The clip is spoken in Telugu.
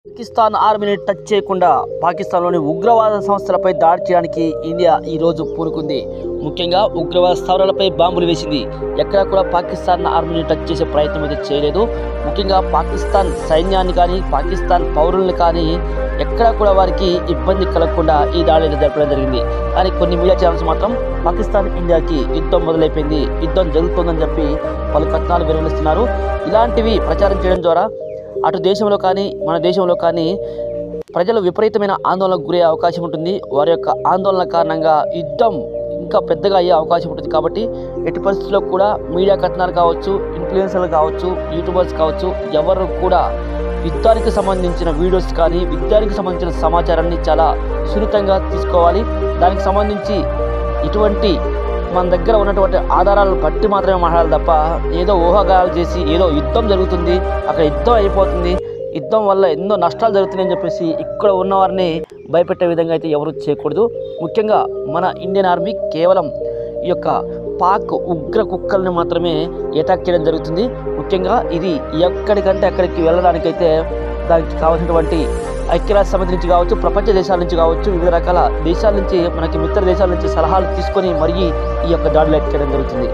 పాకిస్తాన్ ఆర్మీని టచ్ చేయకుండా పాకిస్తాన్లోని ఉగ్రవాద సంస్థలపై దాడి చేయడానికి ఇండియా ఈరోజు పూనుకుంది. ముఖ్యంగా ఉగ్రవాద స్థావరాలపై బాంబులు వేసింది. ఎక్కడా కూడా పాకిస్తాన్ ఆర్మీని టచ్ చేసే ప్రయత్నం అయితే చేయలేదు. ముఖ్యంగా పాకిస్తాన్ సైన్యాన్ని కానీ పాకిస్తాన్ పౌరులను కానీ ఎక్కడా కూడా వారికి ఇబ్బంది కలగకుండా ఈ దాడి జరపడం జరిగింది. కానీ కొన్ని మీడియా ఛానల్స్ మాత్రం పాకిస్తాన్ ఇండియాకి యుద్ధం మొదలైపోయింది, యుద్ధం జరుగుతుందని చెప్పి పలు కథనాలు వెలువరిస్తున్నారు. ఇలాంటివి ప్రచారం చేయడం ద్వారా అటు దేశంలో కానీ మన దేశంలో కానీ ప్రజలు విపరీతమైన ఆందోళనకు గురయ్యే అవకాశం ఉంటుంది. వారి యొక్క ఆందోళన కారణంగా యుద్ధం ఇంకా పెద్దగా అయ్యే అవకాశం ఉంటుంది. కాబట్టి ఎట్టి పరిస్థితుల్లో కూడా మీడియా కథనాలు కావచ్చు, ఇన్ఫ్లుయెన్సర్లు కావచ్చు, యూట్యూబర్స్ కావచ్చు, ఎవరు కూడా యుద్ధానికి సంబంధించిన వీడియోస్ కానీ యుద్ధానికి సంబంధించిన సమాచారాన్ని చాలా సున్నితంగా తీసుకోవాలి. దానికి సంబంధించి ఇటువంటి మన దగ్గర ఉన్నటువంటి ఆధారాలను బట్టి మాత్రమే మాట్లాడాలి తప్ప ఏదో ఊహాగానాలు చేసి ఏదో యుద్ధం జరుగుతుంది, అక్కడ యుద్ధం అయిపోతుంది, యుద్ధం వల్ల ఎన్నో నష్టాలు జరుగుతున్నాయని చెప్పేసి ఇక్కడ ఉన్నవారిని భయపెట్టే విధంగా అయితే ఎవరు చేయకూడదు. ముఖ్యంగా మన ఇండియన్ ఆర్మీ కేవలం ఈ యొక్క పాక్ ఉగ్ర కుక్కల్ని మాత్రమే అటాక్ చేయడం జరుగుతుంది. ముఖ్యంగా ఇది ఎక్కడికంటే అక్కడికి వెళ్ళడానికైతే దానికి కావాల్సినటువంటి ఐక్యరాజ్య సమితి నుంచి కావచ్చు, ప్రపంచ దేశాల నుంచి కావచ్చు, వివిధ రకాల దేశాల నుంచి మనకి మిత్ర దేశాల నుంచి సలహాలు తీసుకొని మరీ ఈ యొక్క దాడులు ఎక్కడం జరుగుతుంది.